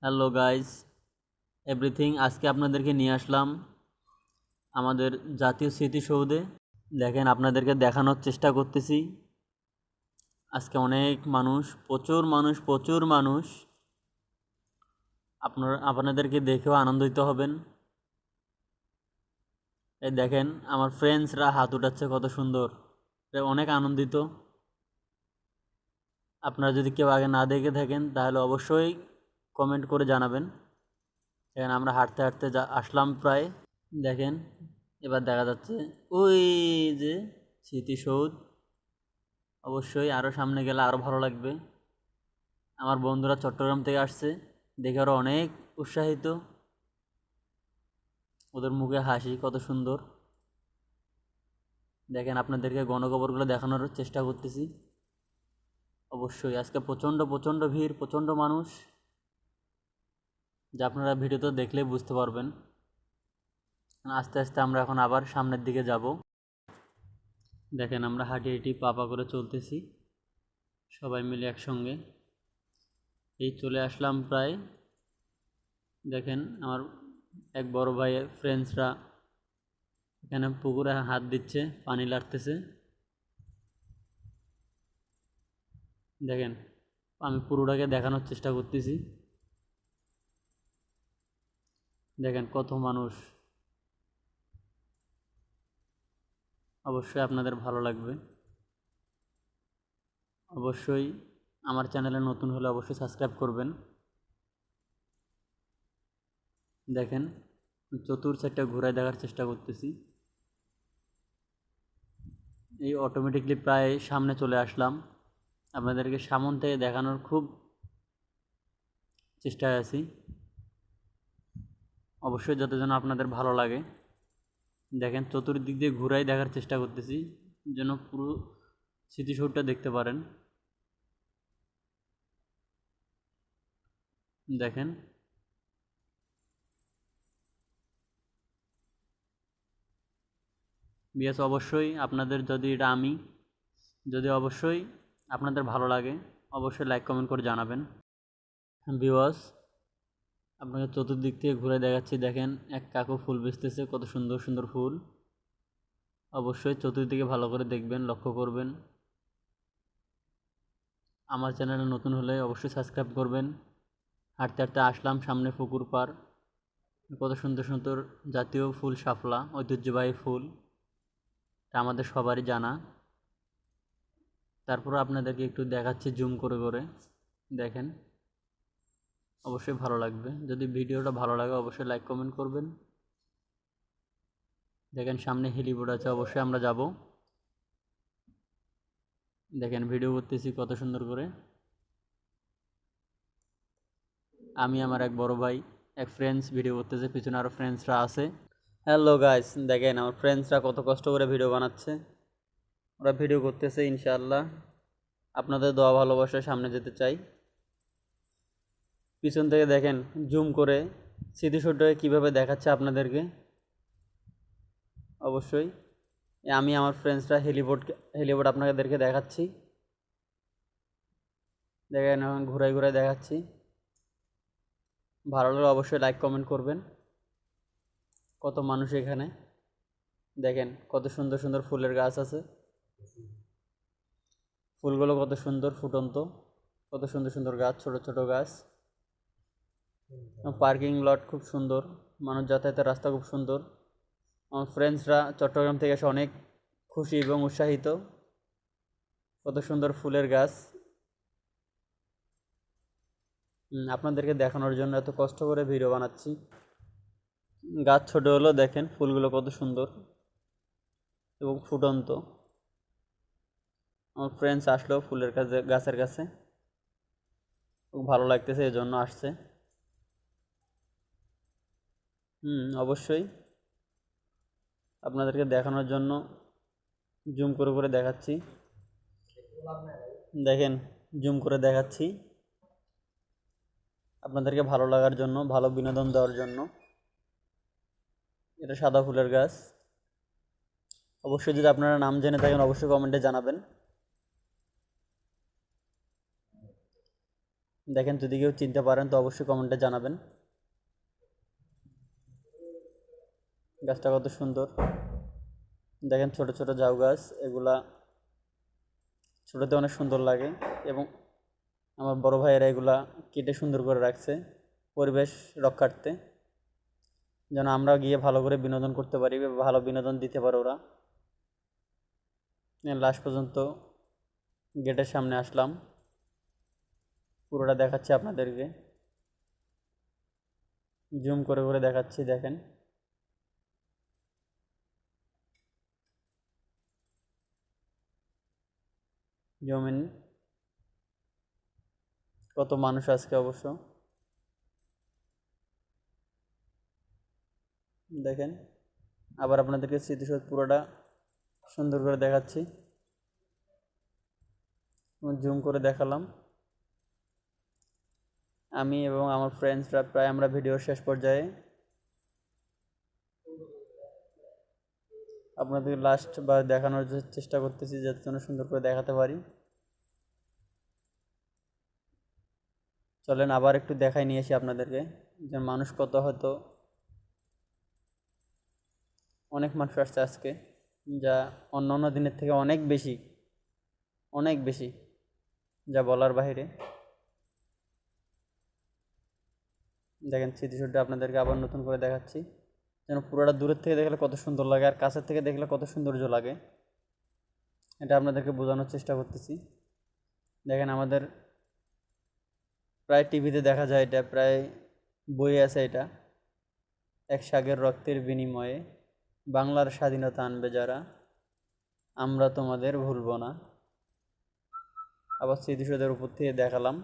Hello guys, everything আজকে আপনাদেরকে নিয়ে আসলাম আমাদের জাতীয় স্মৃতিসৌধে। দেখেন, আপনাদেরকে দেখানোর চেষ্টা করতেছি। আজকে অনেক মানুষ, প্রচুর মানুষ। আপনাদেরকে দেখেও আনন্দিত হবেন। এই দেখেন, আমার ফ্রেন্ডসরা হাত উঠাচ্ছে, কত সুন্দর। অনেক আনন্দিত। আপনারা যদি কেউ আগে না দেখে থাকেন তাহলে অবশ্যই কমেন্ট করে জানাবেন। দেখেন, আমরা হাঁটতে হাঁটতে আসলাম প্রায়। দেখেন, এবার দেখা যাচ্ছে ওই যে স্মৃতিসৌধ। অবশ্যই আরও সামনে গেলে আরও ভালো লাগবে। আমার বন্ধুরা চট্টগ্রাম থেকে আসছে, দেখে আরও অনেক উৎসাহিত। ওদের মুখে হাসি কত সুন্দর। দেখেন, আপনাদেরকে গণকবরগুলো দেখানোর চেষ্টা করতেছি। অবশ্যই আজকে প্রচণ্ড ভিড়, প্রচণ্ড মানুষ, যা আপনারা ভিডিওতে দেখলে বুঝতে পারবেন। আস্তে আস্তে আমরা এখন আবার সামনের দিকে যাব। দেখেন, আমরা হাঁটি হাঁটি পা করে চলতেছি, সবাই মিলে একসঙ্গে। এই চলে আসলাম প্রায়। দেখেন, আমার এক বড় ভাইয়ের ফ্রেন্ডসরা এখানে পুকুরে হাত দিচ্ছে, পানি লাগতেছে। দেখেন, আমি পুরোটাকে দেখানোর চেষ্টা করতেছি। দেখেন কত মানুষ। অবশ্যই আপনাদের ভালো লাগবে। অবশ্যই আমার চ্যানেলে নতুন হলে অবশ্যই সাবস্ক্রাইব করবেন। দেখেন, চতুর সাইডটা ঘুরায় দেখার চেষ্টা করতেছি। এই অটোমেটিকলি প্রায় সামনে চলে আসলাম। আপনাদেরকে সামন থেকে দেখানোর খুব চেষ্টায় আছি। অবশ্যই যত যেন আপনাদের ভালো লাগে। দেখেন, চতুর্দিক দিয়ে ঘুরাই দেখার চেষ্টা করতেছি যেন পুরো স্মৃতিসৌধটা দেখতে পারেন। দেখেন, বিএস অবশ্যই আপনাদের যদি অবশ্যই আপনাদের ভালো লাগে, অবশ্যই লাইক কমেন্ট করে জানাবেন। বিওয়াস, আপনাকে চতুর্দিক থেকে ঘুরে দেখাচ্ছি। দেখেন, এক কাকু ফুল বেচতেছে, কত সুন্দর সুন্দর ফুল। অবশ্যই চতুর্দিকে ভালো করে দেখবেন, লক্ষ্য করবেন। আমার চ্যানেলে নতুন হলে অবশ্যই সাবস্ক্রাইব করবেন। হাঁটতে হাঁটতে আসলাম সামনে পুকুর পার। কত সুন্দর সুন্দর জাতীয় ফুল শাপলা, ঐতিহ্যবাহী ফুল, তা আমাদের সবারই জানা। তারপর আপনাদেরকে একটু দেখাচ্ছি জুম করে করে। দেখেন, অবশ্যই ভালো লাগবে। যদি ভিডিওটা ভালো লাগে অবশ্যই লাইক কমেন্ট করবেন। দেখেন, সামনে হেলিপ্যাড আছে, অবশ্যই আমরা যাব। দেখেন, ভিডিও করতেছি কত সুন্দর করে। আমি, আমার এক বড় ভাই, এক ফ্রেন্ডস ভিডিও করতেছে, পিছনে আরও ফ্রেন্ডসরা আছে। হ্যালো গাইস, দেখেন আমার ফ্রেন্ডসরা কত কষ্ট করে ভিডিও বানাচ্ছে। ওরা ভিডিও করতেছে, ইনশাআল্লাহ আপনাদের দোয়া ভালোবাসায় সামনে যেতে চাই। পিছন থেকে দেখেন জুম করে স্মৃতিসৌধটাকে কীভাবে দেখাচ্ছে আপনাদেরকে। অবশ্যই আমি, আমার ফ্রেন্ডসরা হেলিপ্যাড আপনাদেরকে দেখাচ্ছি। দেখেন, এখন ঘুরাই ঘুরাই দেখাচ্ছি। ভালো লাগলে অবশ্যই লাইক কমেন্ট করবেন। কত মানুষ এখানে। দেখেন, কত সুন্দর সুন্দর ফুলের গাছ আছে। ফুলগুলো কত সুন্দর ফুটন্ত, কত সুন্দর সুন্দর গাছ, ছোট ছোট গাছ। পার্কিং লট খুব সুন্দর, মানুষ যাতায়াতের রাস্তা খুব সুন্দর। আমার ফ্রেন্ডসরা চট্টগ্রাম থেকে এসে অনেক খুশি এবং উৎসাহিত। কত সুন্দর ফুলের গাছ। আপনাদেরকে দেখানোর জন্য এত কষ্ট করে ভিডিও বানাচ্ছি। গাছ ছোট হলো, দেখেন ফুলগুলো কত সুন্দর এবং ফুটন্ত। আমার ফ্রেন্ডস আসলো ফুলের কাছে, গাছের কাছে, খুব ভালো লাগতেছে, এই জন্য আসছে। অবশ্যই আপনাদেরকে দেখানোর জন্য জুম করে করে দেখাচ্ছি। দেখেন, জুম করে দেখাচ্ছি আপনাদেরকে ভালো লাগার জন্য, ভালো বিনোদন দেওয়ার জন্য। এটা সাদা ফুলের গাছ। অবশ্যই যদি আপনারা নাম জেনে থাকেন অবশ্যই কমেন্টে জানাবেন। দেখেন, যদি কেউ চিনতে পারেন তো অবশ্যই কমেন্টে জানাবেন। গাছটা কত সুন্দর, দেখেন ছোট ছোট ঝাউ গাছ, এগুলা ছোটোতে অনেক সুন্দর লাগে এবং আমার বড় ভাইয়েরা এগুলা কেটে সুন্দর করে রাখছে পরিবেশ রক্ষার্থে, যেন আমরা গিয়ে ভালো করে বিনোদন করতে পারি বা ভালো বিনোদন দিতে পারে ওরা। লাস্ট পর্যন্ত গেটের সামনে আসলাম, পুরোটা দেখাচ্ছি আপনাদেরকে, জুম করে করে দেখাচ্ছি। দেখেন জমিন কত মানুষ আজকে অবশ্য দেখেন। আবার আপনাদেরকে স্মৃতিসৌধ পুরোটা সুন্দর করে দেখাচ্ছি, জুম করে দেখালাম। আমি এবং আমার ফ্রেন্ডসরা প্রায় আমরা ভিডিওর শেষ পর্যায়ে, আপনাদের লাস্ট বা দেখানোর চেষ্টা করতেছি যাতে যেন সুন্দর করে দেখাতে পারি। চলেন আবার একটু দেখাই নিয়ে আসি আপনাদেরকে, যে মানুষ কত, হয়তো অনেক মানুষ আসছে আজকে, যা অন্য অন্য দিনের থেকে অনেক বেশি, অনেক বেশি, যা বলার বাইরে। দেখেন স্মৃতিসৌধটা আপনাদেরকে আবার নতুন করে দেখাচ্ছি, যেন পুরোটা দূরের থেকে দেখলে কত সুন্দর লাগে আর কাছের থেকে দেখলে কত সৌন্দর্য লাগে, এটা আপনাদেরকে বোঝানোর চেষ্টা করতেছি। দেখেন আমাদের প্রায় টিভিতে দেখা যায়, এটা প্রায় বইয়ে আছে, এটা এক সাগের রক্তের বিনিময়ে বাংলার স্বাধীনতা আনবে যারা, আমরা তোমাদের ভুলব না। আবার স্মৃতিসৌধের উপর থেকে দেখালাম।